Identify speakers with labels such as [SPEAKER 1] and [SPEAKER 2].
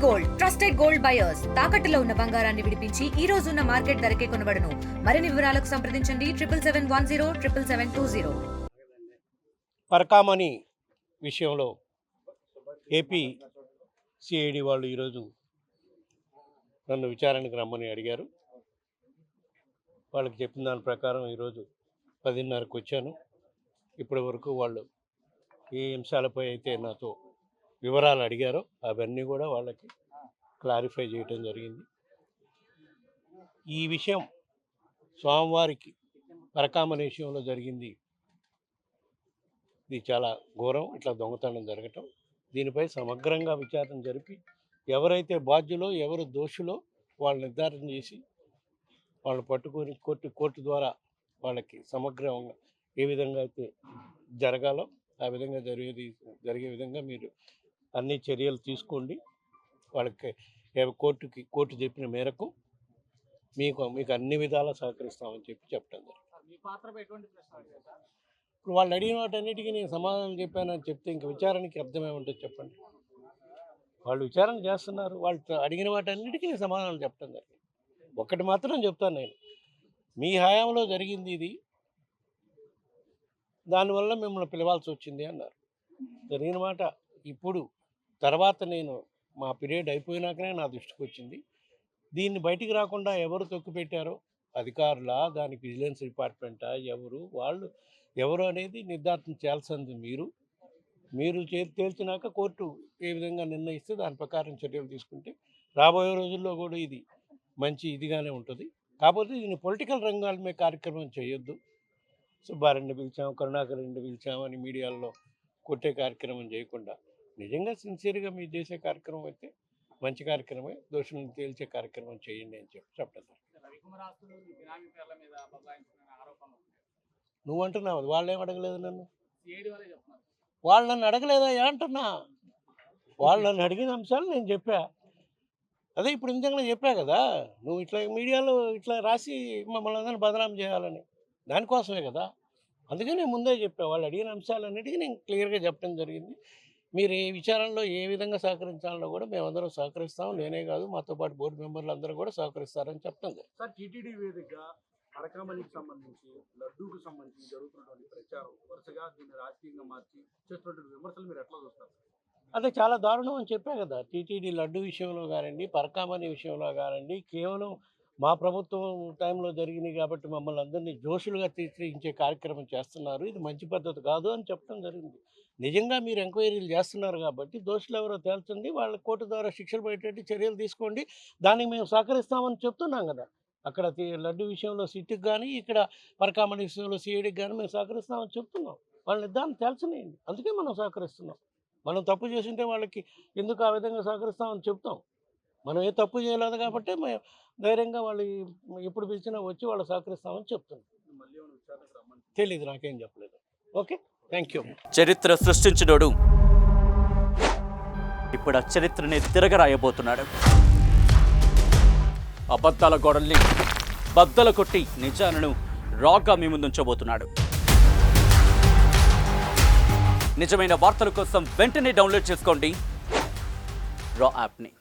[SPEAKER 1] Gold trusted gold buyers తాకట్టులో ఉన్న బంగారాన్ని విడిపించి ఈ రోజు ఉన్న మార్కెట్ ధరకే కొనబడును. మరిన్ని వివరాలకు సంప్రదించండి 77107720.
[SPEAKER 2] పరకామణి విషయంలో ఏపీ సిఐడి వాళ్ళు ఈరోజు నన్ను విచారణకు రమ్మని అడిగారు. వాళ్ళకి చెప్పిన దాని ప్రకారం ఈరోజు 10:30కు వచ్చాను. ఇప్పటి వరకు వాళ్ళు ఏ అంశాలపై అయితే నాతో వివరాలు అడిగారో అవన్నీ కూడా వాళ్ళకి క్లారిఫై చేయటం జరిగింది. ఈ విషయం స్వామివారికి పరకామణి విషయంలో జరిగింది. ఇది చాలా ఘోరం. ఇట్లా దొంగతనం జరగటం, దీనిపై సమగ్రంగా విచారణ జరిపి ఎవరైతే బాధ్యులో ఎవరు దోషులో వాళ్ళు నిర్ధారణ చేసి వాళ్ళని పట్టుకొని కోర్టు ద్వారా వాళ్ళకి సమగ్రంగా ఏ విధంగా అయితే జరగాలో ఆ విధంగా జరిగే విధంగా మీరు అన్ని చర్యలు తీసుకోండి. వాళ్ళకి కోర్టు చెప్పిన మేరకు మీకు అన్ని విధాలా సహకరిస్తామని చెప్పడం జరిగింది. ఇప్పుడు వాళ్ళు అడిగిన వాటన్నిటికీ నేను సమాధానం చెప్పానని చెప్తే ఇంక విచారణకి అర్థమేముంటుంది చెప్పండి. వాళ్ళు విచారణ చేస్తున్నారు, వాళ్ళు అడిగిన వాటన్నిటికీ నేను సమాధానం చెప్పడం జరిగింది. ఒక్కటి మాత్రం చెప్తాను, నేను మీ హయాంలో జరిగింది ఇది, దానివల్ల మిమ్మల్ని పిలవాల్సి వచ్చింది అన్నారు. జరిగిన మాట ఇప్పుడు తర్వాత నేను మా పీరియడ్ అయిపోయినాకనే నా దృష్టికి వచ్చింది. దీన్ని బయటికి రాకుండా ఎవరు తొక్కిపెట్టారో, అధికారులా, దానికి విజిలెన్స్ డిపార్ట్మెంటా, ఎవరు అనేది నిర్ధారణ చేయాల్సింది మీరు తేల్చినాక కోర్టు ఏ విధంగా నిర్ణయిస్తే దాని ప్రకారం చర్యలు తీసుకుంటే రాబోయే రోజుల్లో కూడా ఇది మంచి ఇదిగానే ఉంటుంది. కాకపోతే దీన్ని పొలిటికల్ రంగాల మీద కార్యక్రమం చేయొద్దు. సుబ్బారెడ్డిని పిలిచాం, కరుణాకర్ రెడ్డిని పిలిచామని మీడియాలో కొట్టే కార్యక్రమం చేయకుండా నిజంగా సిన్సియర్గా మీరు చేసే కార్యక్రమం అయితే మంచి కార్యక్రమే, దోషులను తేల్చే కార్యక్రమం చేయండి అని చెప్పడం. నువ్వు అంటున్నావు వాళ్ళేం అడగలేదు నన్ను, వాళ్ళు నన్ను అడగలేదా అంటున్నా. వాళ్ళు నన్ను అడిగిన అంశాలు నేను చెప్పా. అదే ఇప్పుడు ఇంతగా చెప్పా కదా, నువ్వు ఇట్లా మీడియాలో ఇట్లా రాసి మమ్మల్ని అందరినీ బదనాం చేయాలని, దానికోసమే కదా. అందుకని నేను ముందే చెప్పా. వాళ్ళు అడిగిన అంశాలన్నిటికీ నేను క్లియర్గా చెప్పడం జరిగింది. మీరు ఈ విచారణలో ఏ విధంగా సహకరించాలన్నా కూడా మేమందరం సహకరిస్తాం. నేనే కాదు, మాతో పాటు బోర్డు మెంబర్లు అందరూ కూడా సహకరిస్తారని చెప్పడం జరిగింది.
[SPEAKER 3] సార్, టీటీడీ వేదికగా పరకామణికి సంబంధించి లడ్డూకు సంబంధించి జరుగుతున్నటువంటి ప్రచారం వరుసగా దీన్ని రాజకీయంగా మార్చి చేస్తున్నటువంటి విమర్శలు మీరు ఎట్లా చూస్తారు?
[SPEAKER 2] అదే చాలా దారుణం అని చెప్పా కదా. టీటీడీ లడ్డు విషయంలో కానివ్వండి, పరకామణి విషయంలో కానివ్వండి, కేవలం మా ప్రభుత్వం టైంలో జరిగినాయి కాబట్టి మమ్మల్ని అందరినీ దోషులుగా చిత్రించే కార్యక్రమం చేస్తున్నారు. ఇది మంచి పద్ధతి కాదు అని చెప్పడం జరిగింది. నిజంగా మీరు ఎంక్వైరీలు చేస్తున్నారు కాబట్టి దోషులు ఎవరో తేల్చండి, వాళ్ళ కోర్టు ద్వారా శిక్షలు పడేటట్టు చర్యలు తీసుకోండి, దానికి మేము సహకరిస్తామని చెప్తున్నాం కదా. అక్కడ లడ్డు విషయంలో సిట్కి కానీ, ఇక్కడ పరకామణి విషయంలో సిఐడికి కానీ మేము సహకరిస్తామని చెప్తున్నాం. వాళ్ళని దాన్ని తేల్చనియండి, అందుకే మనం సహకరిస్తున్నాం. మనం తప్పు చేసింటే వాళ్ళకి ఎందుకు ఆ విధంగా సహకరిస్తామని చెప్తాం. మనం ఏ తప్పు చేయలేదు కాబట్టి మేము ధైర్యంగా వాళ్ళు ఎప్పుడు పిలిచినా వచ్చి వాళ్ళు సహకరిస్తామని చెప్తున్నాం. తెలీదు, నాకేం చెప్పలేదు. Okay, thank you.
[SPEAKER 4] చరిత్ర సృష్టించినోడు ఇప్పుడు ఆ చరిత్రని తిరగరాయబోతున్నాడు. అబద్ధాల గోడల్ని బద్దలు కొట్టి నిజాలను రాగా మీ ముందుంచబోతున్నాడు. నిజమైన వార్తల కోసం వెంటనే డౌన్లోడ్ చేసుకోండి రా యాప్ని.